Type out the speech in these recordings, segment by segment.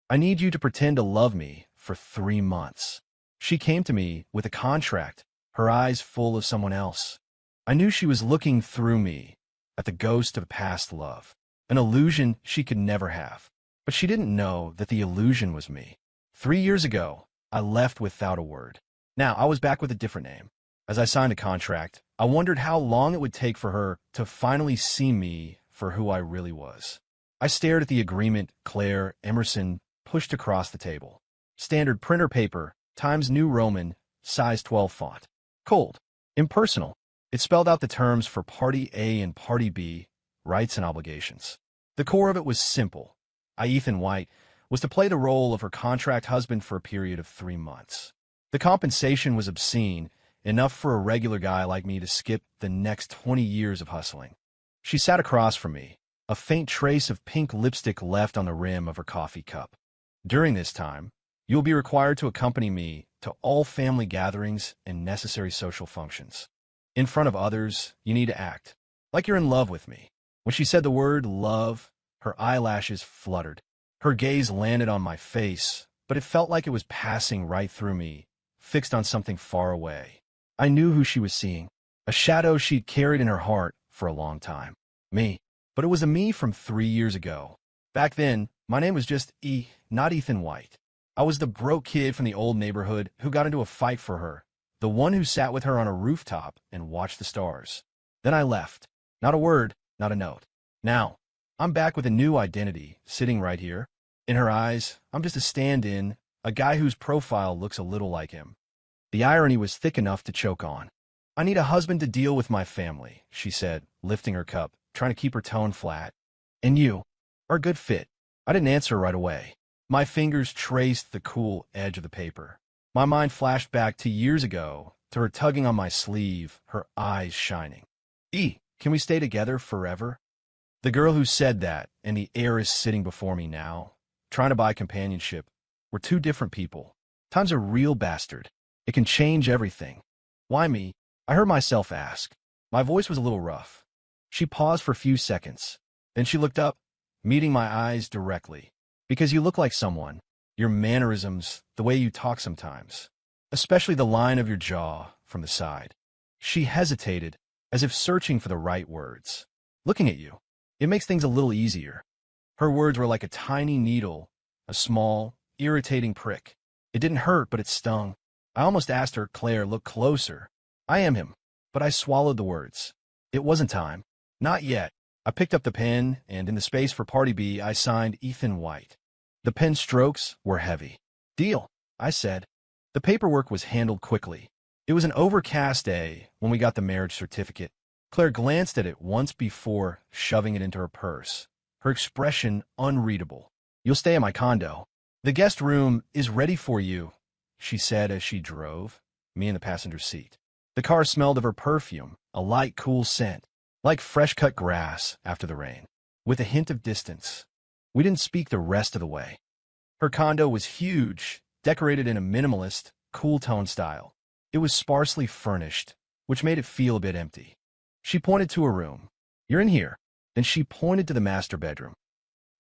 I need you to pretend to love me for 3 months. She came to me with a contract, her eyes full of someone else. I knew she was looking through me at the ghost of past love, an illusion she could never have. But she didn't know that the illusion was me. 3 years ago, I left without a word. Now, I was back with a different name. As I signed a contract, I wondered how long it would take for her to finally see me for who I really was. I stared at the agreement Claire Emerson pushed across the table. Standard printer paper, Times New Roman, size 12 font. Cold. Impersonal. It spelled out the terms for Party A and Party B, rights and obligations. The core of it was simple. I, Ethan White, was to play the role of her contract husband for a period of 3 months. The compensation was obscene, enough for a regular guy like me to skip the next 20 years of hustling. She sat across from me, a faint trace of pink lipstick left on the rim of her coffee cup. During this time, you'll be required to accompany me to all family gatherings and necessary social functions. In front of others, you need to act like you're in love with me. When she said the word love, her eyelashes fluttered. Her gaze landed on my face, but it felt like it was passing right through me, fixed on something far away. I knew who she was seeing, a shadow she'd carried in her heart for a long time. Me. But it was a me from 3 years ago. Back then, my name was just not Ethan White. I was the broke kid from the old neighborhood who got into a fight for her, the one who sat with her on a rooftop and watched the stars. Then I left. Not a word, not a note. Now, I'm back with a new identity, sitting right here. In her eyes, I'm just a stand-in, a guy whose profile looks a little like him. The irony was thick enough to choke on. I need a husband to deal with my family, she said, lifting her cup, trying to keep her tone flat. And you are a good fit. I didn't answer right away. My fingers traced the cool edge of the paper. My mind flashed back to years ago, to her tugging on my sleeve, her eyes shining. Can we stay together forever? The girl who said that, and the heiress sitting before me now, trying to buy companionship, were two different people. Time's a real bastard. It can change everything. Why me? I heard myself ask. My voice was a little rough. She paused for a few seconds. Then she looked up, meeting my eyes directly. Because you look like someone. Your mannerisms, the way you talk sometimes. Especially the line of your jaw from the side. She hesitated, as if searching for the right words. Looking at you, it makes things a little easier. Her words were like a tiny needle, a small, irritating prick. It didn't hurt, but it stung. I almost asked her, Claire, look closer. I am him. But I swallowed the words. It wasn't time. Not yet. I picked up the pen, and in the space for Party B, I signed Ethan White. The pen strokes were heavy. Deal, I said. The paperwork was handled quickly. It was an overcast day when we got the marriage certificate. Claire glanced at it once before shoving it into her purse, her expression unreadable. You'll stay at my condo. The guest room is ready for you, she said as she drove, me in the passenger seat. The car smelled of her perfume, a light, cool scent, like fresh-cut grass after the rain, with a hint of distance. We didn't speak the rest of the way. Her condo was huge, decorated in a minimalist, cool-tone style. It was sparsely furnished, which made it feel a bit empty. She pointed to a room. You're in here. Then she pointed to the master bedroom.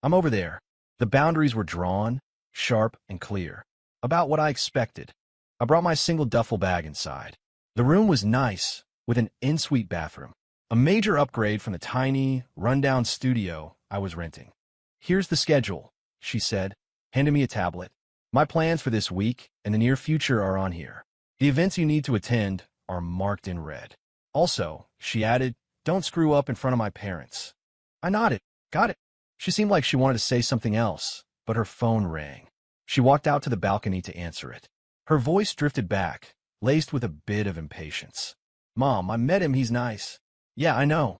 I'm over there. The boundaries were drawn, sharp and clear, about what I expected. I brought my single duffel bag inside. The room was nice, with an en-suite bathroom, a major upgrade from the tiny, run-down studio I was renting. Here's the schedule, she said, handing me a tablet. My plans for this week and the near future are on here. The events you need to attend are marked in red. Also, she added, don't screw up in front of my parents. I nodded. Got it. She seemed like she wanted to say something else, but her phone rang. She walked out to the balcony to answer it. Her voice drifted back, laced with a bit of impatience. Mom, I met him, he's nice. Yeah, I know.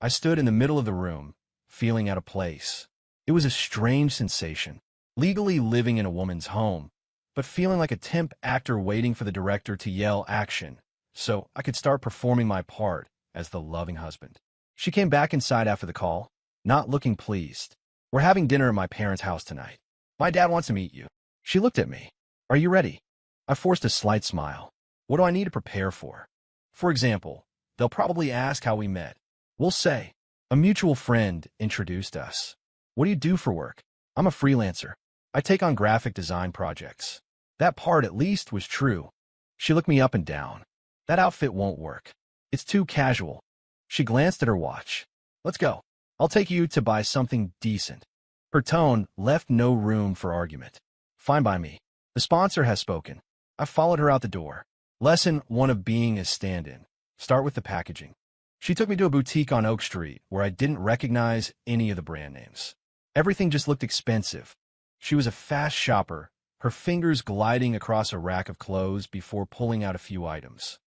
I stood in the middle of the room, feeling out of place. It was a strange sensation, legally living in a woman's home, but feeling like a temp actor waiting for the director to yell action, so I could start performing my part as the loving husband. She came back inside after the call, not looking pleased. We're having dinner at my parents' house tonight. My dad wants to meet you. She looked at me. Are you ready? I forced a slight smile. What do I need to prepare for? For example, they'll probably ask how we met. We'll say, a mutual friend introduced us. What do you do for work? I'm a freelancer. I take on graphic design projects. That part, at least, was true. She looked me up and down. That outfit won't work. It's too casual. She glanced at her watch. Let's go. I'll take you to buy something decent. Her tone left no room for argument. Fine by me. The sponsor has spoken. I followed her out the door. Lesson 1 of being a stand-in. Start with the packaging. She took me to a boutique on Oak Street where I didn't recognize any of the brand names. Everything just looked expensive. She was a fast shopper, her fingers gliding across a rack of clothes before pulling out a few items.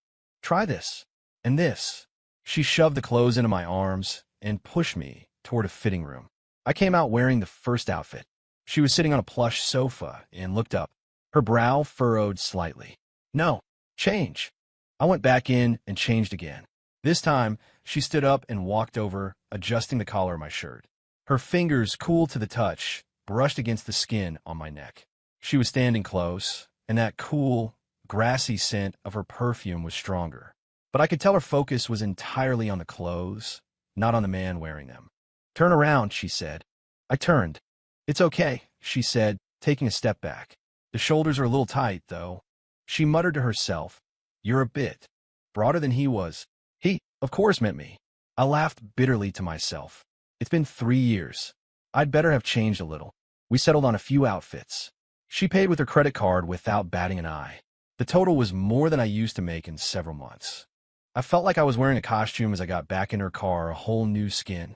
Try this. And this. She shoved the clothes into my arms and pushed me toward a fitting room. I came out wearing the first outfit. She was sitting on a plush sofa and looked up, her brow furrowed slightly. No, change. I went back in and changed again. This time, she stood up and walked over, adjusting the collar of my shirt. Her fingers, cool to the touch, brushed against the skin on my neck. She was standing close, and that cool, grassy scent of her perfume was stronger. But I could tell her focus was entirely on the clothes, not on the man wearing them. Turn around, she said. I turned. It's okay, she said, taking a step back. The shoulders are a little tight, though. She muttered to herself, You're a bit broader than he was. He, of course, meant me. I laughed bitterly to myself. It's been 3 years. I'd better have changed a little. We settled on a few outfits. She paid with her credit card without batting an eye. The total was more than I used to make in several months. I felt like I was wearing a costume as I got back in her car, a whole new skin.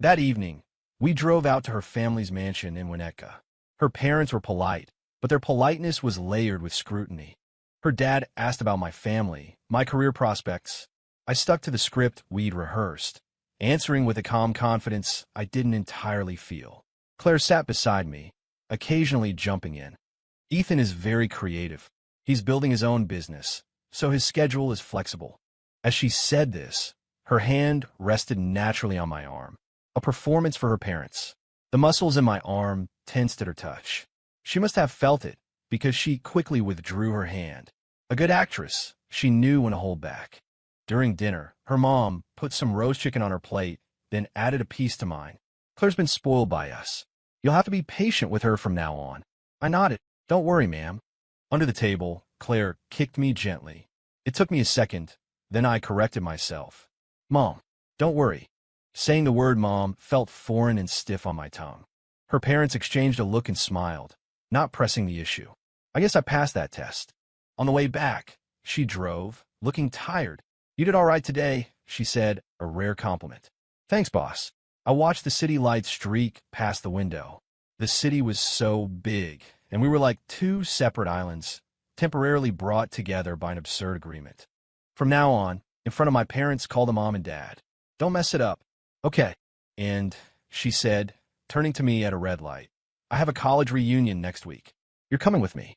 That evening, we drove out to her family's mansion in Winnetka. Her parents were polite, but their politeness was layered with scrutiny. Her dad asked about my family, my career prospects. I stuck to the script we'd rehearsed, answering with a calm confidence I didn't entirely feel. Claire sat beside me, occasionally jumping in. Ethan is very creative. He's building his own business, so his schedule is flexible. As she said this, her hand rested naturally on my arm, a performance for her parents. The muscles in my arm tensed at her touch. She must have felt it, because she quickly withdrew her hand. A good actress, she knew when to hold back. During dinner, her mom put some roast chicken on her plate, then added a piece to mine. Claire's been spoiled by us. You'll have to be patient with her from now on. I nodded. Don't worry, ma'am. Under the table, Claire kicked me gently. It took me a second, then I corrected myself. Mom, don't worry. Saying the word mom felt foreign and stiff on my tongue. Her parents exchanged a look and smiled, not pressing the issue. I guess I passed that test. On the way back, she drove, looking tired. You did all right today, she said, a rare compliment. Thanks, boss. I watched the city lights streak past the window. The city was so big, and we were like two separate islands, temporarily brought together by an absurd agreement. From now on, in front of my parents, call them mom and dad. Don't mess it up. Okay. And, she said, turning to me at a red light, I have a college reunion next week. You're coming with me.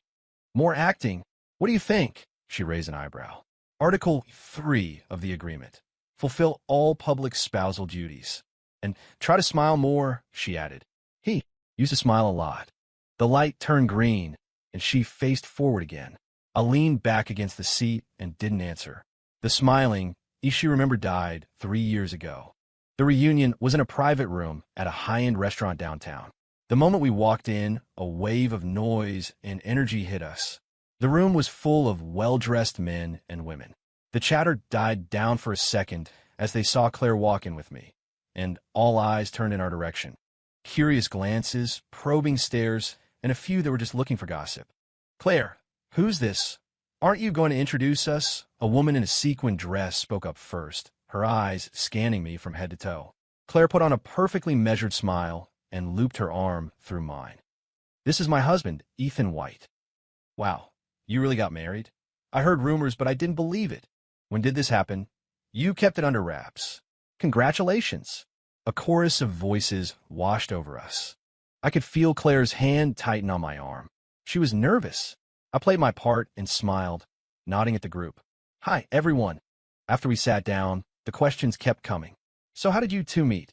More acting. What do you think? She raised an eyebrow. Article 3 of the agreement. Fulfill all public spousal duties. And try to smile more, she added. He used to smile a lot. The light turned green, and she faced forward again. I leaned back against the seat and didn't answer. The smiling, she remembered, died 3 years ago. The reunion was in a private room at a high-end restaurant downtown. The moment we walked in, a wave of noise and energy hit us. The room was full of well-dressed men and women. The chatter died down for a second as they saw Claire walk in with me, and all eyes turned in our direction. Curious glances, probing stares, and a few that were just looking for gossip. Claire, who's this? Aren't you going to introduce us? A woman in a sequin dress spoke up first, her eyes scanning me from head to toe. Claire put on a perfectly measured smile and looped her arm through mine. This is my husband, Ethan White. Wow, you really got married? I heard rumors, but I didn't believe it. When did this happen? You kept it under wraps. Congratulations. A chorus of voices washed over us. I could feel Claire's hand tighten on my arm. She was nervous. I played my part and smiled, nodding at the group. Hi, everyone. After we sat down, the questions kept coming. So how did you two meet?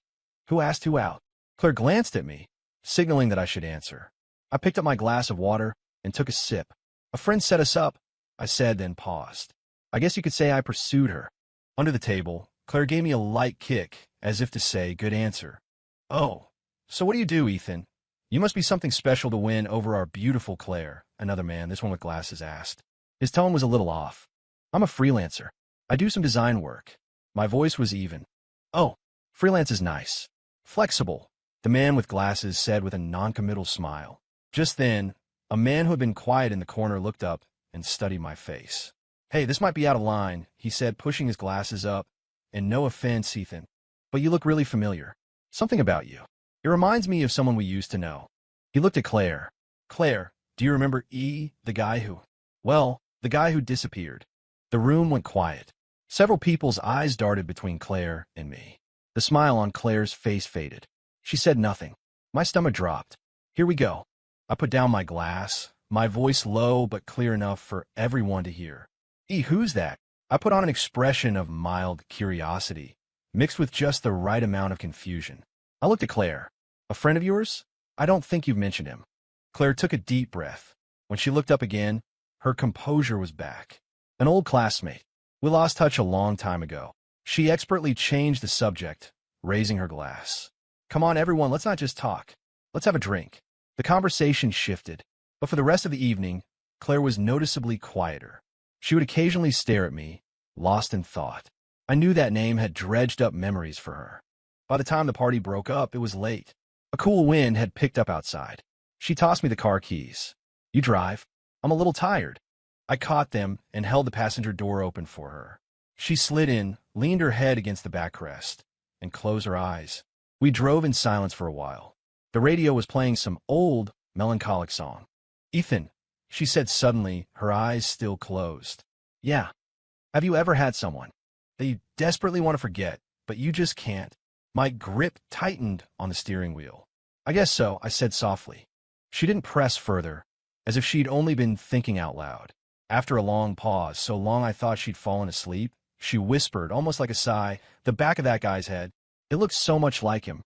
Who asked who out? Claire glanced at me, signaling that I should answer. I picked up my glass of water and took a sip. A friend set us up, I said, then paused. I guess you could say I pursued her. Under the table, Claire gave me a light kick, as if to say, good answer. Oh, so what do you do, Ethan? You must be something special to win over our beautiful Claire, another man, this one with glasses, asked. His tone was a little off. I'm a freelancer. I do some design work. My voice was even. Oh, freelance is nice. Flexible, the man with glasses said with a noncommittal smile. Just then, a man who had been quiet in the corner looked up and studied my face. Hey, this might be out of line, he said, pushing his glasses up. And no offense, Ethan, but you look really familiar. Something about you. It reminds me of someone we used to know. He looked at Claire. Claire, do you remember the guy who... Well, the guy who disappeared. The room went quiet. Several people's eyes darted between Claire and me. The smile on Claire's face faded. She said nothing. My stomach dropped. Here we go. I put down my glass, my voice low but clear enough for everyone to hear. Who's that? I put on an expression of mild curiosity, mixed with just the right amount of confusion. I looked at Claire. A friend of yours? I don't think you've mentioned him. Claire took a deep breath. When she looked up again, her composure was back. An old classmate. We lost touch a long time ago. She expertly changed the subject, raising her glass. Come on, everyone, let's not just talk. Let's have a drink. The conversation shifted, but for the rest of the evening, Claire was noticeably quieter. She would occasionally stare at me, lost in thought. I knew that name had dredged up memories for her. By the time the party broke up, it was late. A cool wind had picked up outside. She tossed me the car keys. You drive? I'm a little tired. I caught them and held the passenger door open for her. She slid in, leaned her head against the backrest, and closed her eyes. We drove in silence for a while. The radio was playing some old, melancholic song. Ethan, she said suddenly, her eyes still closed. Yeah. Have you ever had someone that you desperately want to forget, but you just can't? My grip tightened on the steering wheel. I guess so, I said softly. She didn't press further, as if she'd only been thinking out loud. After a long pause, so long I thought she'd fallen asleep, she whispered, almost like a sigh, the back of that guy's head. It looked so much like him.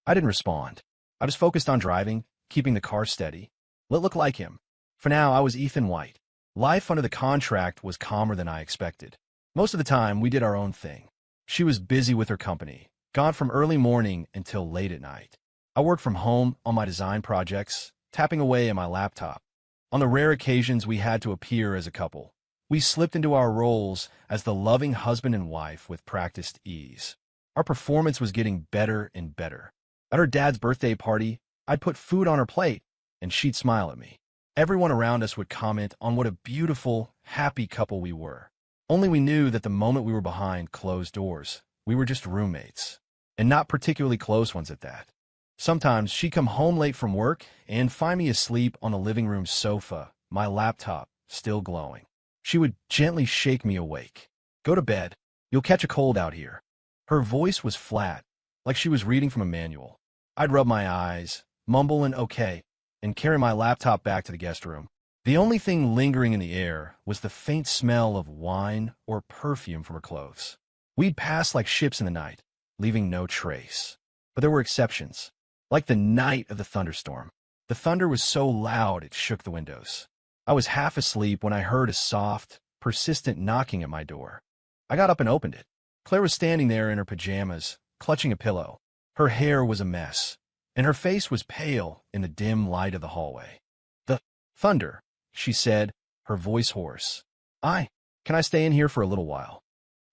I didn't respond. I was focused on driving, keeping the car steady. Let look like him. For now, I was Ethan White. Life under the contract was calmer than I expected. Most of the time, we did our own thing. She was busy with her company, gone from early morning until late at night. I worked from home on my design projects, tapping away at my laptop. On the rare occasions we had to appear as a couple, we slipped into our roles as the loving husband and wife with practiced ease. Our performance was getting better and better. At her dad's birthday party, I'd put food on her plate, and she'd smile at me. Everyone around us would comment on what a beautiful, happy couple we were. Only we knew that the moment we were behind closed doors, we were just roommates, and not particularly close ones at that. Sometimes she'd come home late from work and find me asleep on the living room sofa, my laptop still glowing. She would gently shake me awake. Go to bed. You'll catch a cold out here. Her voice was flat, like she was reading from a manual. I'd rub my eyes, mumble an okay, and carry my laptop back to the guest room. The only thing lingering in the air was the faint smell of wine or perfume from her clothes. We'd pass like ships in the night, leaving no trace. But there were exceptions. Like the night of the thunderstorm. The thunder was so loud it shook the windows. I was half asleep when I heard a soft, persistent knocking at my door. I got up and opened it. Claire was standing there in her pajamas, clutching a pillow. Her hair was a mess, and her face was pale in the dim light of the hallway. The thunder, she said, her voice hoarse. Can I stay in here for a little while?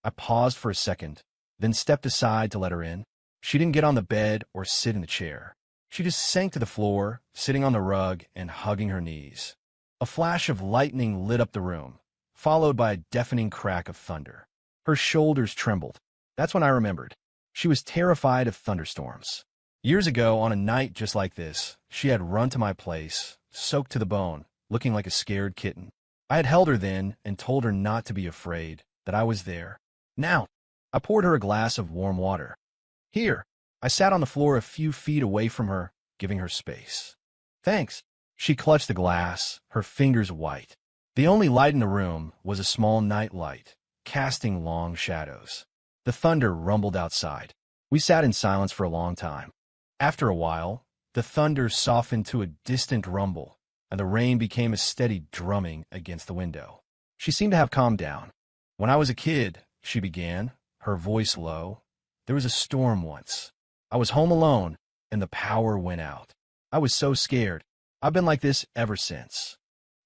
I paused for a second, then stepped aside to let her in. She didn't get on the bed or sit in the chair. She just sank to the floor, sitting on the rug and hugging her knees. A flash of lightning lit up the room, followed by a deafening crack of thunder. Her shoulders trembled. That's when I remembered. She was terrified of thunderstorms. Years ago, on a night just like this, she had run to my place, soaked to the bone, looking like a scared kitten. I had held her then and told her not to be afraid, that I was there. Now, I poured her a glass of warm water. Here, I sat on the floor a few feet away from her, giving her space. Thanks. She clutched the glass, her fingers white. The only light in the room was a small night light, casting long shadows. The thunder rumbled outside. We sat in silence for a long time. After a while, the thunder softened to a distant rumble, and the rain became a steady drumming against the window. She seemed to have calmed down. When I was a kid, she began, her voice low, there was a storm once. I was home alone, and the power went out. I was so scared. I've been like this ever since.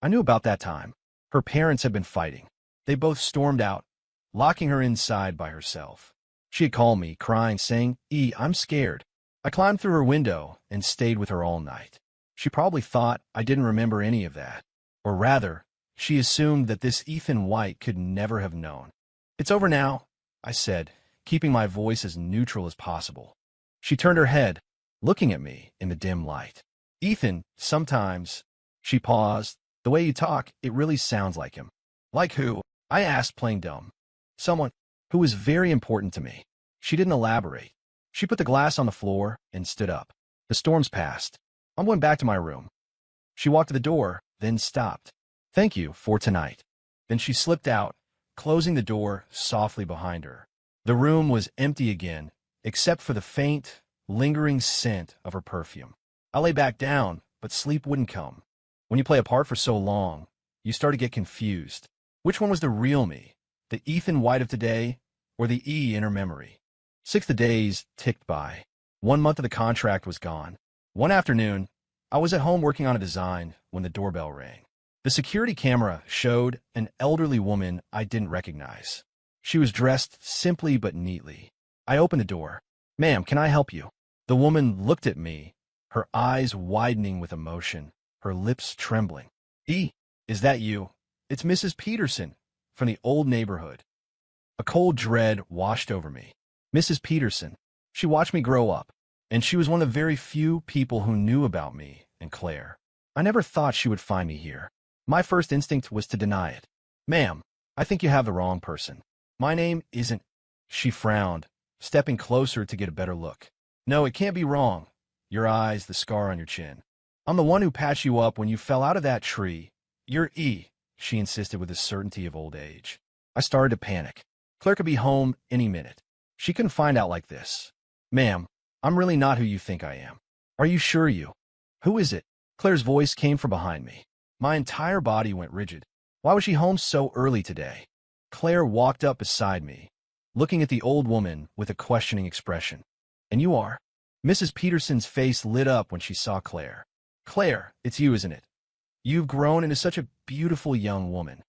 I knew about that time. Her parents had been fighting. They both stormed out, locking her inside by herself. She had called me, crying, saying, I'm scared. I climbed through her window and stayed with her all night. She probably thought I didn't remember any of that. Or rather, she assumed that this Ethan White could never have known. It's over now, I said, keeping my voice as neutral as possible. She turned her head, looking at me in the dim light. Ethan, sometimes. She paused. The way you talk, it really sounds like him. Like who? I asked, playing dumb. Someone who was very important to me. She didn't elaborate. She put the glass on the floor and stood up. The storm's passed. I went back to my room. She walked to the door, then stopped. Thank you for tonight. Then she slipped out, closing the door softly behind her. The room was empty again, except for the faint, lingering scent of her perfume. I lay back down, but sleep wouldn't come. When you play a part for so long, you start to get confused. Which one was the real me? The Ethan White of today, or the E in her memory? 6 days ticked by. 1 month of the contract was gone. One afternoon, I was at home working on a design when the doorbell rang. The security camera showed an elderly woman I didn't recognize. She was dressed simply but neatly. I opened the door. Ma'am, can I help you? The woman looked at me, her eyes widening with emotion, her lips trembling. Is that you? It's Mrs. Peterson, from the old neighborhood. A cold dread washed over me. Mrs. Peterson. She watched me grow up, and she was one of the very few people who knew about me and Claire. I never thought she would find me here. My first instinct was to deny it. Ma'am, I think you have the wrong person. My name isn't... She frowned, stepping closer to get a better look. No, it can't be wrong. Your eyes, the scar on your chin. I'm the one who patched you up when you fell out of that tree. You're E, she insisted with the certainty of old age. I started to panic. Claire could be home any minute. She couldn't find out like this. Ma'am, I'm really not who you think I am. Are you sure you? Who is it? Claire's voice came from behind me. My entire body went rigid. Why was she home so early today? Claire walked up beside me, looking at the old woman with a questioning expression. And you are? Mrs. Peterson's face lit up when she saw Claire. Claire, it's you, isn't it? You've grown into such a beautiful young woman.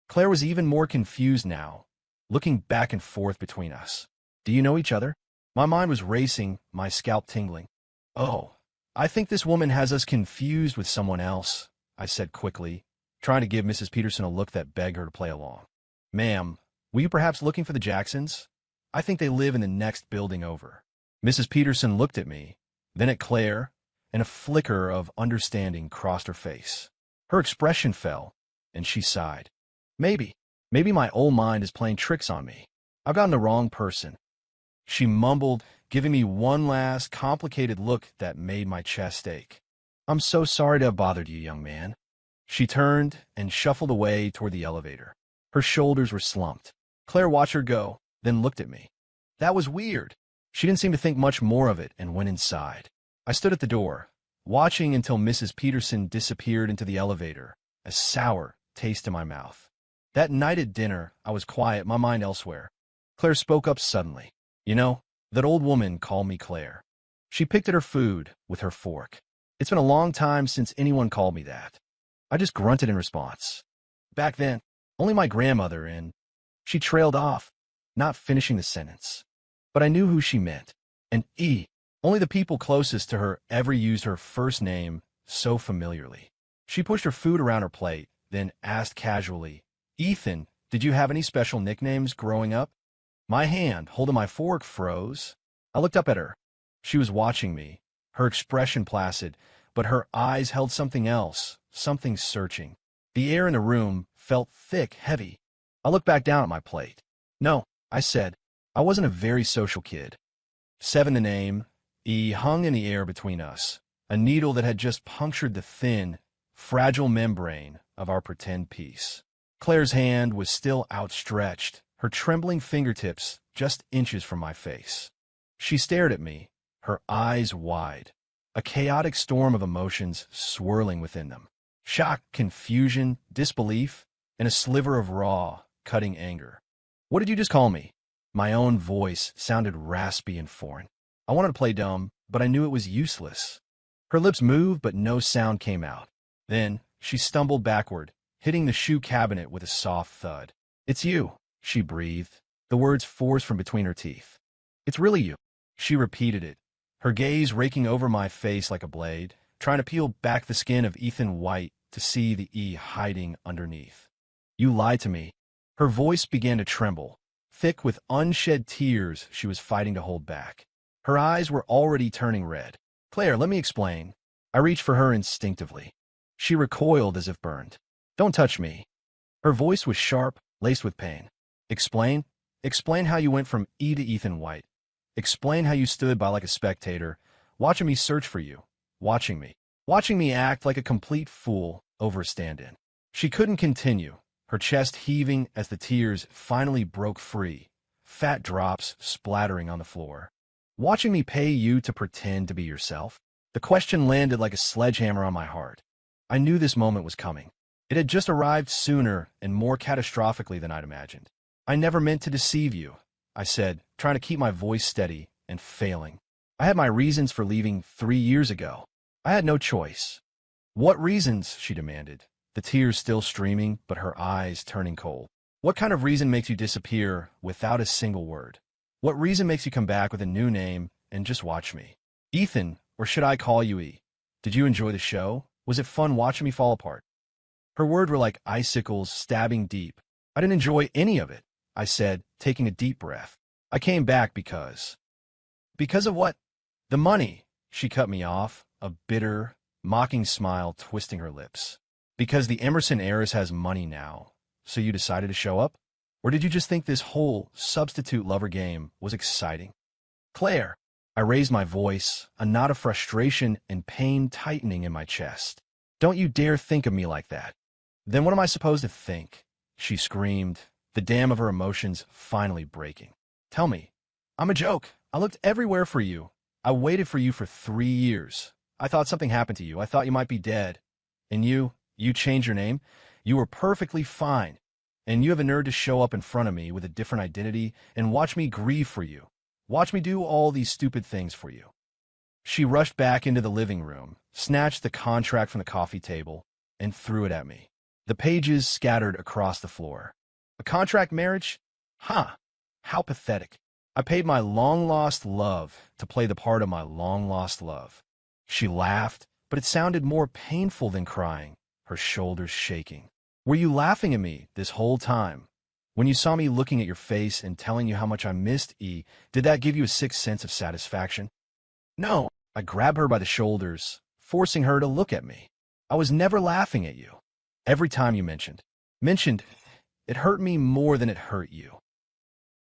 Claire was even more confused now, looking back and forth between us. Do you know each other? My mind was racing, my scalp tingling. Oh, I think this woman has us confused with someone else, I said quickly, trying to give Mrs. Peterson a look that begged her to play along. Ma'am, were you perhaps looking for the Jacksons? I think they live in the next building over. Mrs. Peterson looked at me, then at Claire, and a flicker of understanding crossed her face. Her expression fell, and she sighed. Maybe my old mind is playing tricks on me. I've gotten the wrong person. She mumbled, giving me one last complicated look that made my chest ache. I'm so sorry to have bothered you, young man. She turned and shuffled away toward the elevator. Her shoulders were slumped. Claire watched her go, then looked at me. That was weird. She didn't seem to think much more of it and went inside. I stood at the door, watching until Mrs. Peterson disappeared into the elevator, a sour taste in my mouth. That night at dinner, I was quiet, my mind elsewhere. Claire spoke up suddenly. You know, that old woman called me Claire. She picked at her food with her fork. It's been a long time since anyone called me that. I just grunted in response. Back then, only my grandmother and... She trailed off, not finishing the sentence. But I knew who she meant. And only the people closest to her ever used her first name so familiarly. She pushed her food around her plate, then asked casually, Ethan, did you have any special nicknames growing up? My hand, holding my fork, froze. I looked up at her. She was watching me, her expression placid, but her eyes held something else, something searching. The air in the room felt thick, heavy. I looked back down at my plate. No, I said, I wasn't a very social kid. 7 the name, hung in the air between us, a needle that had just punctured the thin, fragile membrane of our pretend peace. Claire's hand was still outstretched, her trembling fingertips just inches from my face. She stared at me, her eyes wide, a chaotic storm of emotions swirling within them. Shock, confusion, disbelief, and a sliver of raw, cutting anger. What did you just call me? My own voice sounded raspy and foreign. I wanted to play dumb, but I knew it was useless. Her lips moved, but no sound came out. Then, she stumbled backward, hitting the shoe cabinet with a soft thud. "It's you," she breathed, the words forced from between her teeth. "It's really you." She repeated it, her gaze raking over my face like a blade, trying to peel back the skin of Ethan White to see the E hiding underneath. "You lied to me." Her voice began to tremble, thick with unshed tears she was fighting to hold back. Her eyes were already turning red. "Claire, let me explain." I reached for her instinctively. She recoiled as if burned. "Don't touch me." Her voice was sharp, laced with pain. "Explain? Explain how you went from E to Ethan White. Explain how you stood by like a spectator, watching me search for you, watching me act like a complete fool over a stand-in." She couldn't continue, her chest heaving as the tears finally broke free, fat drops splattering on the floor. "Watching me pay you to pretend to be yourself?" The question landed like a sledgehammer on my heart. I knew this moment was coming. It had just arrived sooner and more catastrophically than I'd imagined. "I never meant to deceive you," I said, trying to keep my voice steady and failing. "I had my reasons for leaving 3 years ago. I had no choice." "What reasons?" she demanded, the tears still streaming but her eyes turning cold. "What kind of reason makes you disappear without a single word? What reason makes you come back with a new name and just watch me? Ethan, or should I call you E? Did you enjoy the show? Was it fun watching me fall apart?" Her words were like icicles stabbing deep. "I didn't enjoy any of it," I said, taking a deep breath. "I came back because..." "Because of what?" "The money," she cut me off, a bitter, mocking smile twisting her lips. "Because the Emerson heiress has money now, so you decided to show up? Or did you just think this whole substitute lover game was exciting?" "Claire!" I raised my voice, a knot of frustration and pain tightening in my chest. "Don't you dare think of me like that." "Then what am I supposed to think?" she screamed, the dam of her emotions finally breaking. "Tell me. I'm a joke. I looked everywhere for you. I waited for you for 3 years. I thought something happened to you. I thought you might be dead. And you changed your name. You were perfectly fine. And you have a nerve to show up in front of me with a different identity and watch me grieve for you. Watch me do all these stupid things for you." She rushed back into the living room, snatched the contract from the coffee table, and threw it at me. The pages scattered across the floor. "A contract marriage? Huh. How pathetic. I paid my long-lost love to play the part of my long-lost love." She laughed, but it sounded more painful than crying, her shoulders shaking. "Were you laughing at me this whole time? When you saw me looking at your face and telling you how much I missed E, did that give you a sick sense of satisfaction?" "No." I grabbed her by the shoulders, forcing her to look at me. "I was never laughing at you. Every time you mentioned, it hurt me more than it hurt you."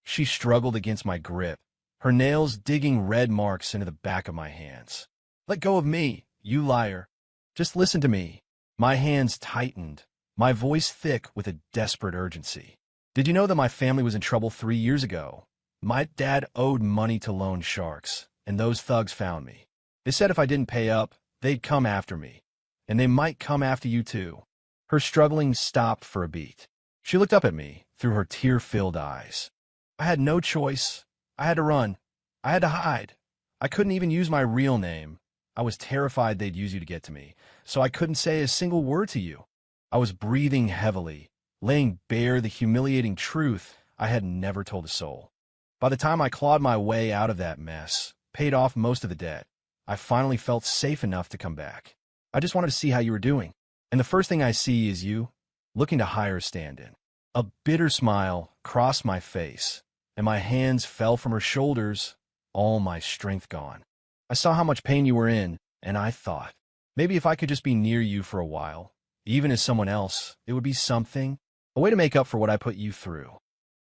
She struggled against my grip, her nails digging red marks into the back of my hands. "Let go of me, you liar. Just listen to me." My hands tightened, my voice thick with a desperate urgency. "Did you know that my family was in trouble 3 years ago? My dad owed money to loan sharks, and those thugs found me. They said if I didn't pay up, they'd come after me. And they might come after you too." Her struggling stopped for a beat. She looked up at me through her tear-filled eyes. "I had no choice. I had to run. I had to hide. I couldn't even use my real name. I was terrified they'd use you to get to me, so I couldn't say a single word to you." I was breathing heavily, laying bare the humiliating truth I had never told a soul. By the time I clawed my way out of that mess, paid off most of the debt, I finally felt safe enough to come back. I just wanted to see how you were doing. And the first thing I see is you, looking to hire a stand-in. A bitter smile crossed my face, and my hands fell from her shoulders, all my strength gone. I saw how much pain you were in, and I thought, maybe if I could just be near you for a while, even as someone else, it would be something, a way to make up for what I put you through.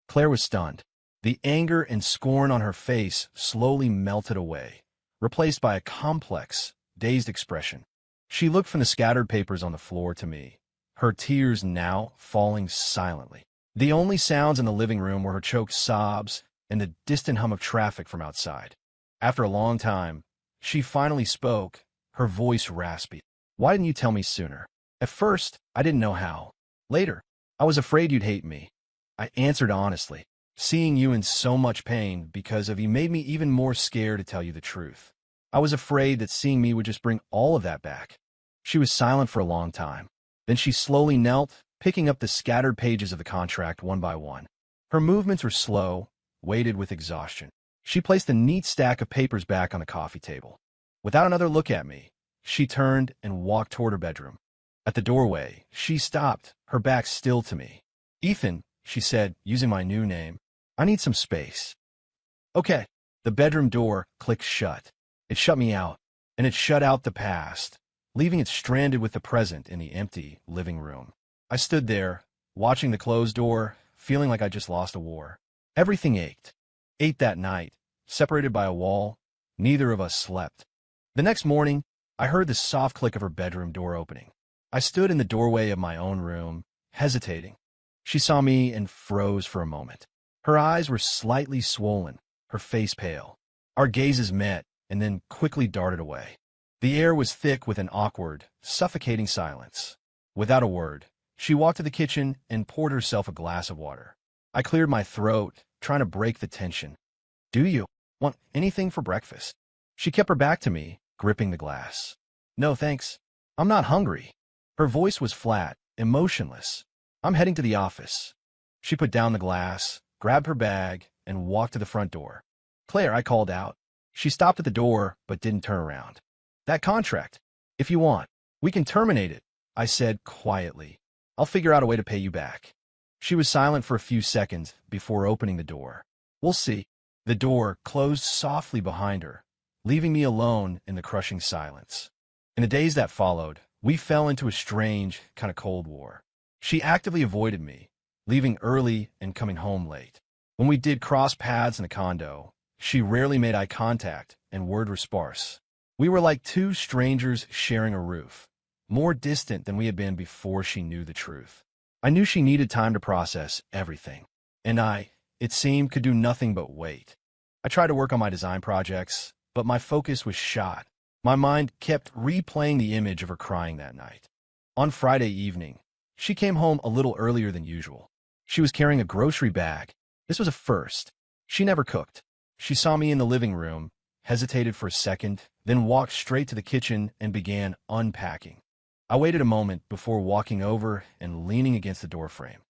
Claire was stunned. The anger and scorn on her face slowly melted away, replaced by a complex, dazed expression. She looked from the scattered papers on the floor to me, her tears now falling silently. The only sounds in the living room were her choked sobs and the distant hum of traffic from outside. After a long time, she finally spoke, her voice raspy. "Why didn't you tell me sooner?" "At first, I didn't know how. Later, I was afraid you'd hate me." I answered honestly. "Seeing you in so much pain because of you made me even more scared to tell you the truth." I was afraid that seeing me would just bring all of that back. She was silent for a long time. Then she slowly knelt, picking up the scattered pages of the contract one by one. Her movements were slow, weighted with exhaustion. She placed a neat stack of papers back on the coffee table. Without another look at me, she turned and walked toward her bedroom. At the doorway, she stopped, her back still to me. "Ethan," she said, using my new name, "I need some space." "Okay." The bedroom door clicked shut. It shut me out, and it shut out the past, leaving it stranded with the present in the empty living room. I stood there, watching the closed door, feeling like I just lost a war. Everything ached. That night, separated by a wall, neither of us slept. The next morning, I heard the soft click of her bedroom door opening. I stood in the doorway of my own room, hesitating. She saw me and froze for a moment. Her eyes were slightly swollen, her face pale. Our gazes met and then quickly darted away. The air was thick with an awkward, suffocating silence. Without a word, she walked to the kitchen and poured herself a glass of water. I cleared my throat, trying to break the tension. "Do you want anything for breakfast?" She kept her back to me, gripping the glass. "No, thanks. I'm not hungry." Her voice was flat, emotionless. "I'm heading to the office." She put down the glass, grabbed her bag, and walked to the front door. "Claire," I called out. She stopped at the door, but didn't turn around. "That contract. If you want, we can terminate it," I said quietly. "I'll figure out a way to pay you back." She was silent for a few seconds before opening the door. "We'll see." The door closed softly behind her, leaving me alone in the crushing silence. In the days that followed, we fell into a strange, kind of cold war. She actively avoided me, leaving early and coming home late. When we did cross paths in the condo, she rarely made eye contact and words were sparse. We were like two strangers sharing a roof, more distant than we had been before she knew the truth. I knew she needed time to process everything, and it seemed, could do nothing but wait. I tried to work on my design projects, but my focus was shot. My mind kept replaying the image of her crying that night. On Friday evening, she came home a little earlier than usual. She was carrying a grocery bag. This was a first. She never cooked. She saw me in the living room, hesitated for a second, then walked straight to the kitchen and began unpacking. I waited a moment before walking over and leaning against the doorframe.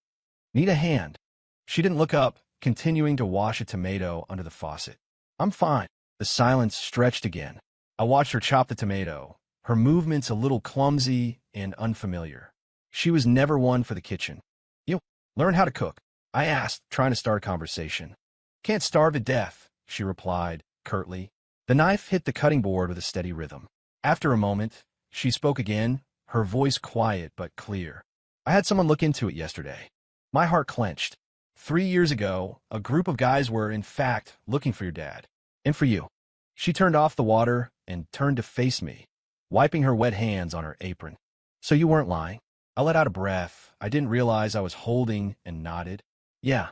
"Need a hand?" She didn't look up, continuing to wash a tomato under the faucet. "I'm fine." The silence stretched again. I watched her chop the tomato, her movements a little clumsy and unfamiliar. She was never one for the kitchen. "You learn how to cook?" I asked, trying to start a conversation. "Can't starve to death," she replied, curtly. The knife hit the cutting board with a steady rhythm. After a moment, she spoke again, her voice quiet but clear. "I had someone look into it yesterday." My heart clenched. 3 years ago, a group of guys were, in fact, looking for your dad. And for you. She turned off the water and turned to face me, wiping her wet hands on her apron. "So you weren't lying?" I let out a breath I didn't realize I was holding and nodded. "Yeah."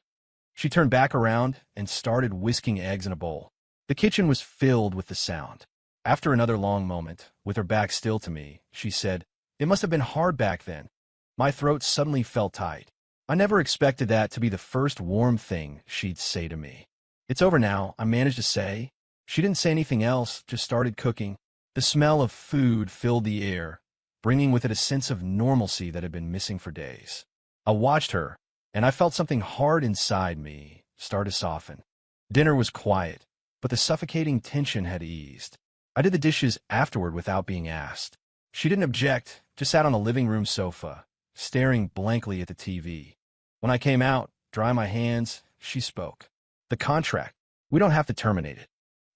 She turned back around and started whisking eggs in a bowl. The kitchen was filled with the sound. After another long moment, with her back still to me, she said, "It must have been hard back then." My throat suddenly felt tight. I never expected that to be the first warm thing she'd say to me. "It's over now," I managed to say. She didn't say anything else, just started cooking. The smell of food filled the air, bringing with it a sense of normalcy that had been missing for days. I watched her, and I felt something hard inside me start to soften. Dinner was quiet, but the suffocating tension had eased. I did the dishes afterward without being asked. She didn't object, just sat on the living room sofa, staring blankly at the TV. When I came out, drying my hands, she spoke. "The contract. We don't have to terminate it."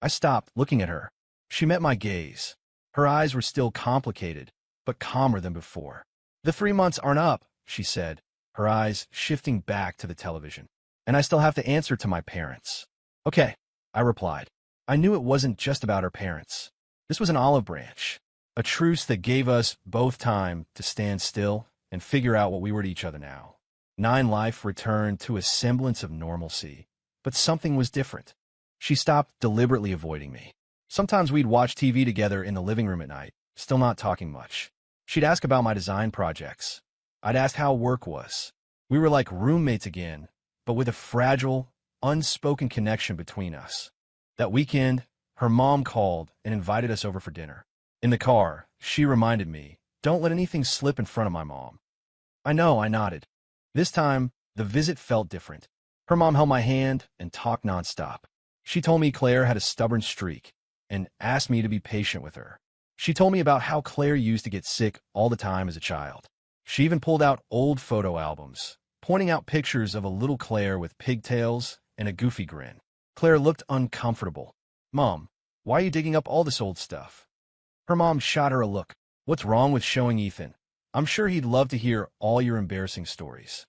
I stopped, looking at her. She met my gaze. Her eyes were still complicated, but calmer than before. "The 3 months aren't up," she said, her eyes shifting back to the television. "And I still have to answer to my parents." "Okay," I replied. I knew it wasn't just about her parents. This was an olive branch, a truce that gave us both time to stand still and figure out what we were to each other now. Life returned to a semblance of normalcy, but something was different. She stopped deliberately avoiding me. Sometimes we'd watch TV together in the living room at night, still not talking much. She'd ask about my design projects. I'd ask how work was. We were like roommates again, but with a fragile, unspoken connection between us. That weekend, her mom called and invited us over for dinner. In the car, she reminded me, "Don't let anything slip in front of my mom." "I know," I nodded. This time, the visit felt different. Her mom held my hand and talked nonstop. She told me Claire had a stubborn streak and asked me to be patient with her. She told me about how Claire used to get sick all the time as a child. She even pulled out old photo albums, pointing out pictures of a little Claire with pigtails and a goofy grin. Claire looked uncomfortable. "Mom, why are you digging up all this old stuff?" Her mom shot her a look. "What's wrong with showing Ethan? I'm sure he'd love to hear all your embarrassing stories."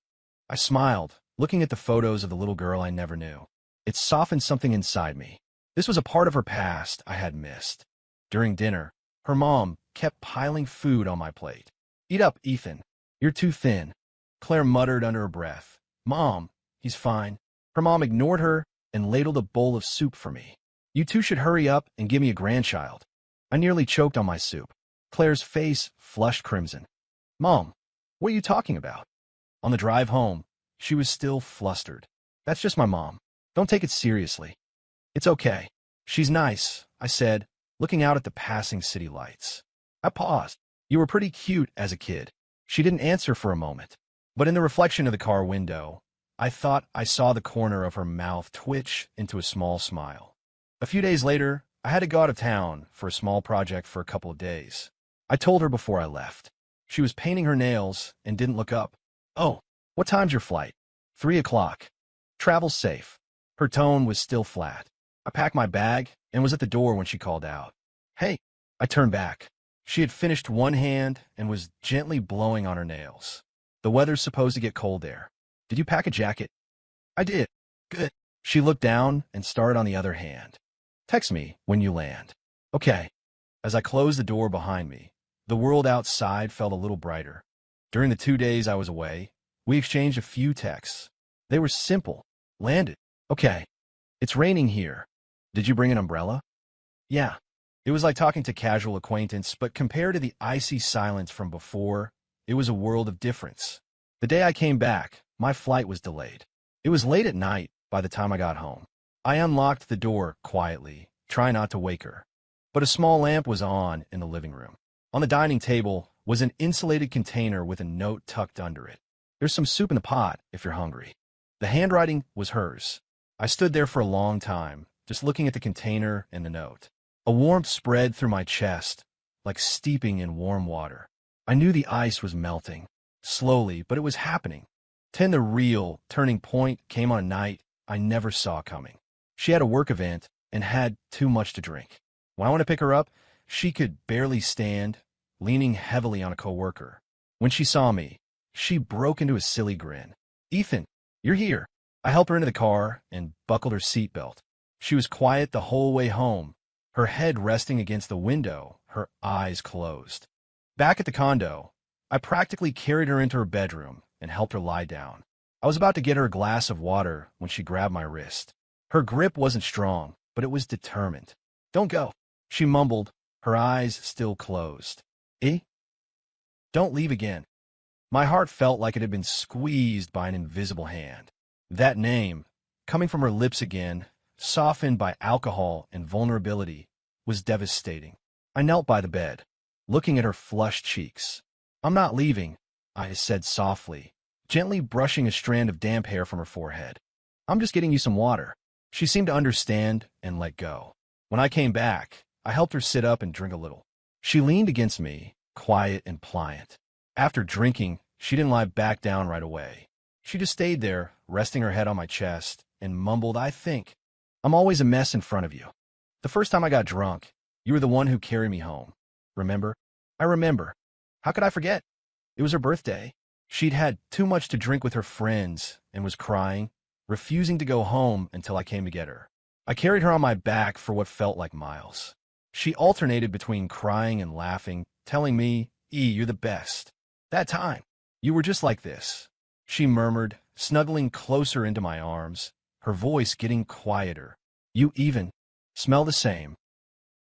I smiled, looking at the photos of the little girl I never knew. It softened something inside me. This was a part of her past I had missed. During dinner, her mom kept piling food on my plate. "Eat up, Ethan. You're too thin." Claire muttered under her breath. "Mom, he's fine." Her mom ignored her and ladled a bowl of soup for me. "You two should hurry up and give me a grandchild." I nearly choked on my soup. Claire's face flushed crimson. "Mom, what are you talking about?" On the drive home, she was still flustered. "That's just my mom. Don't take it seriously." "It's okay. She's nice," I said, looking out at the passing city lights. I paused. "You were pretty cute as a kid." She didn't answer for a moment, but in the reflection of the car window, I thought I saw the corner of her mouth twitch into a small smile. A few days later, I had to go out of town for a small project for a couple of days. I told her before I left. She was painting her nails and didn't look up. "Oh, what time's your flight?" 3 o'clock. "Travel safe." Her tone was still flat. I packed my bag and was at the door when she called out. "Hey." I turned back. She had finished one hand and was gently blowing on her nails. "The weather's supposed to get cold there. Did you pack a jacket?" "I did." "Good." She looked down and started on the other hand. "Text me when you land." "Okay." As I closed the door behind me, the world outside felt a little brighter. During the 2 days I was away, we exchanged a few texts. They were simple. "Landed." "Okay." "It's raining here. Did you bring an umbrella?" "Yeah." It was like talking to casual acquaintance, but compared to the icy silence from before, it was a world of difference. The day I came back, my flight was delayed. It was late at night by the time I got home. I unlocked the door quietly, trying not to wake her. But a small lamp was on in the living room. On the dining table was an insulated container with a note tucked under it. "There's some soup in the pot if you're hungry." The handwriting was hers. I stood there for a long time, just looking at the container and the note. A warmth spread through my chest, like steeping in warm water. I knew the ice was melting, slowly, but it was happening. Then the real turning point came on a night I never saw coming. She had a work event and had too much to drink. When I went to pick her up, she could barely stand, leaning heavily on a coworker. When she saw me, she broke into a silly grin. "Ethan, you're here." I helped her into the car and buckled her seatbelt. She was quiet the whole way home, her head resting against the window, her eyes closed. Back at the condo, I practically carried her into her bedroom and helped her lie down. I was about to get her a glass of water when she grabbed my wrist. Her grip wasn't strong, but it was determined. "Don't go," she mumbled, her eyes still closed. "Eh? Don't leave again." My heart felt like it had been squeezed by an invisible hand. That name, coming from her lips again, softened by alcohol and vulnerability, was devastating. I knelt by the bed, looking at her flushed cheeks. "I'm not leaving," I said softly, gently brushing a strand of damp hair from her forehead. "I'm just getting you some water." She seemed to understand and let go. When I came back, I helped her sit up and drink a little. She leaned against me, quiet and pliant. After drinking, she didn't lie back down right away. She just stayed there, resting her head on my chest, and mumbled, "I think. I'm always a mess in front of you. The first time I got drunk, you were the one who carried me home. Remember?" I remember. How could I forget? It was her birthday. She'd had too much to drink with her friends and was crying, refusing to go home until I came to get her. I carried her on my back for what felt like miles. She alternated between crying and laughing, telling me, You're the best. That time, you were just like this." She murmured, snuggling closer into my arms, her voice getting quieter. "You even smell the same."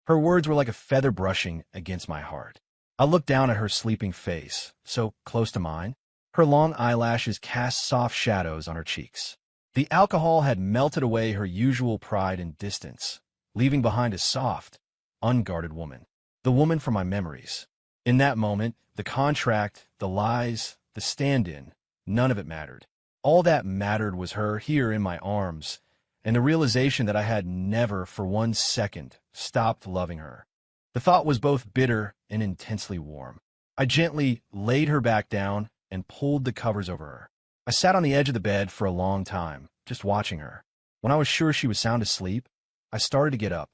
Her words were like a feather brushing against my heart. I looked down at her sleeping face, so close to mine. Her long eyelashes cast soft shadows on her cheeks. The alcohol had melted away her usual pride and distance, leaving behind a soft, unguarded woman. The woman from my memories. In that moment, the contract, the lies, the stand-in, none of it mattered. All that mattered was her here in my arms, and the realization that I had never for 1 second stopped loving her. The thought was both bitter and intensely warm. I gently laid her back down and pulled the covers over her. I sat on the edge of the bed for a long time, just watching her. When I was sure she was sound asleep, I started to get up.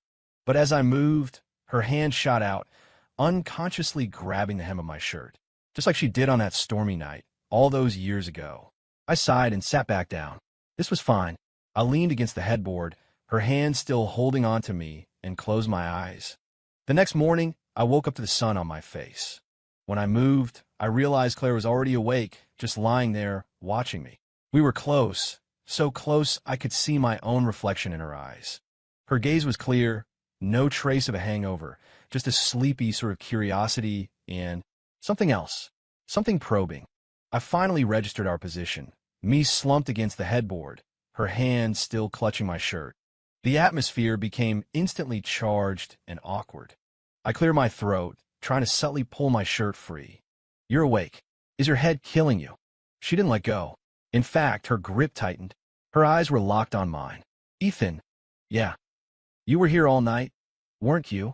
But as I moved, her hand shot out, unconsciously grabbing the hem of my shirt, just like she did on that stormy night, all those years ago. I sighed and sat back down. This was fine. I leaned against the headboard, her hand still holding on to me, and closed my eyes. The next morning, I woke up to the sun on my face. When I moved, I realized Claire was already awake, just lying there, watching me. We were close, so close I could see my own reflection in her eyes. Her gaze was clear, no trace of a hangover, just a sleepy sort of curiosity and something else, something probing. I finally registered our position, me slumped against the headboard, her hand still clutching my shirt. The atmosphere became instantly charged and awkward. I cleared my throat, trying to subtly pull my shirt free. "You're awake. Is your head killing you?" She didn't let go. In fact, her grip tightened. Her eyes were locked on mine. "Ethan." "Yeah." "You were here all night, weren't you?"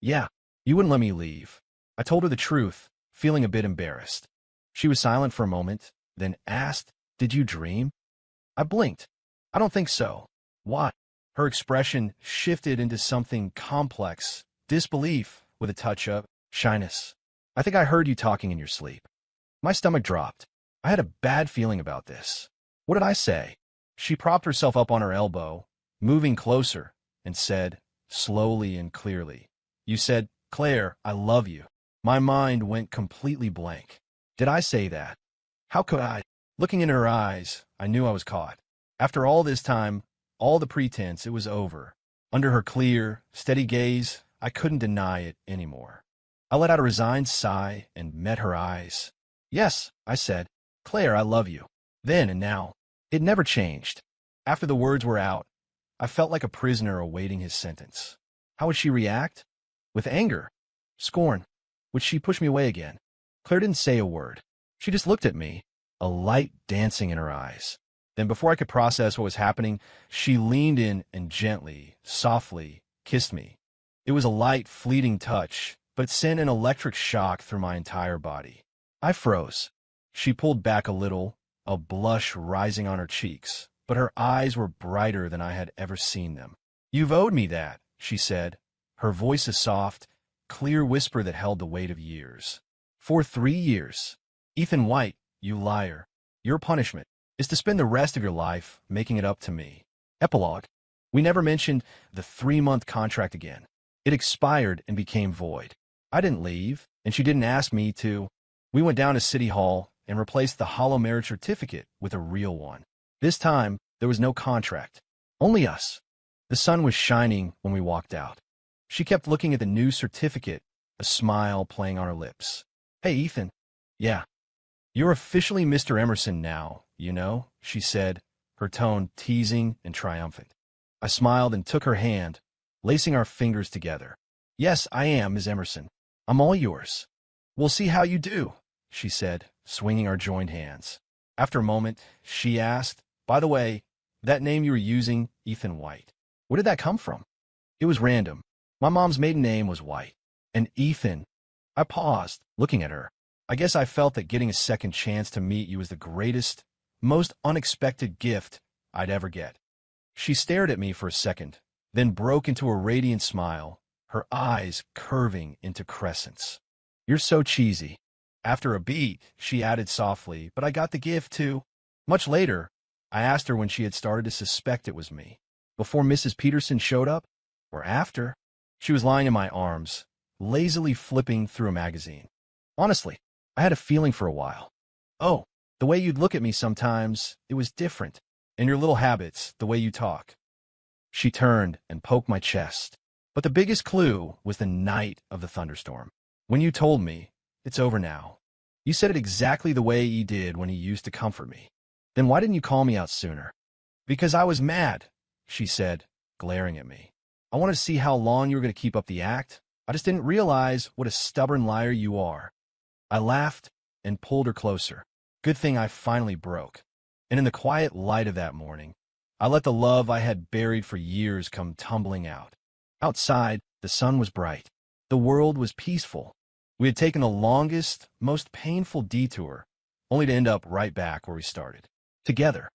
"Yeah." "You wouldn't let me leave." I told her the truth, feeling a bit embarrassed. She was silent for a moment, then asked, "Did you dream?" I blinked. "I don't think so." "What?" Her expression shifted into something complex, disbelief with a touch of shyness. "I think I heard you talking in your sleep." My stomach dropped. I had a bad feeling about this. What did I say? She propped herself up on her elbow, moving closer, and said, slowly and clearly, "You said, 'Claire, I love you.'" My mind went completely blank. Did I say that? How could I? Looking into her eyes, I knew I was caught. After all this time, all the pretense, it was over. Under her clear, steady gaze, I couldn't deny it anymore. I let out a resigned sigh and met her eyes. "Yes," I said. "Claire, I love you." Then and now. It never changed. After the words were out, I felt like a prisoner awaiting his sentence. How would she react? With anger? Scorn? Would she push me away again? Claire didn't say a word. She just looked at me, a light dancing in her eyes. Then before I could process what was happening, she leaned in and gently, softly, kissed me. It was a light, fleeting touch, but it sent an electric shock through my entire body. I froze. She pulled back a little, a blush rising on her cheeks, but her eyes were brighter than I had ever seen them. "You've owed me that," she said, her voice a soft, clear whisper that held the weight of years. "For 3 years. Ethan White, you liar. Your punishment is to spend the rest of your life making it up to me." Epilogue. We never mentioned the 3-month contract again. It expired and became void. I didn't leave, and she didn't ask me to. We went down to City Hall and replaced the hollow marriage certificate with a real one. This time, there was no contract. Only us. The sun was shining when we walked out. She kept looking at the new certificate, a smile playing on her lips. "Hey, Ethan." "Yeah." "You're officially Mr. Emerson now, you know," she said, her tone teasing and triumphant. I smiled and took her hand, lacing our fingers together. "Yes, I am, Ms. Emerson. I'm all yours." "We'll see how you do," she said, swinging our joined hands. After a moment, she asked, "By the way, that name you were using, Ethan White, where did that come from?" "It was random. My mom's maiden name was White. And Ethan." I paused, looking at her. "I guess I felt that getting a second chance to meet you was the greatest, most unexpected gift I'd ever get." She stared at me for a second, then broke into a radiant smile, her eyes curving into crescents. "You're so cheesy." After a beat, she added softly, "But I got the gift, too." Much later, I asked her when she had started to suspect it was me. Before Mrs. Peterson showed up? Or after? She was lying in my arms, lazily flipping through a magazine. "Honestly, I had a feeling for a while." "Oh, the way you'd look at me sometimes, it was different. And your little habits, the way you talk." She turned and poked my chest. "But the biggest clue was the night of the thunderstorm. When you told me, 'It's over now,' you said it exactly the way he did when he used to comfort me. Then why didn't you call me out sooner?" "Because I was mad," she said, glaring at me. I wanted to see how long you were going to keep up the act. I just didn't realize what a stubborn liar you are." I laughed and pulled her closer. Good thing I finally broke. And in the quiet light of that morning, I let the love I had buried for years come tumbling out. Outside, the sun was bright. The world was peaceful. We had taken the longest, most painful detour, only to end up right back where we started. Together.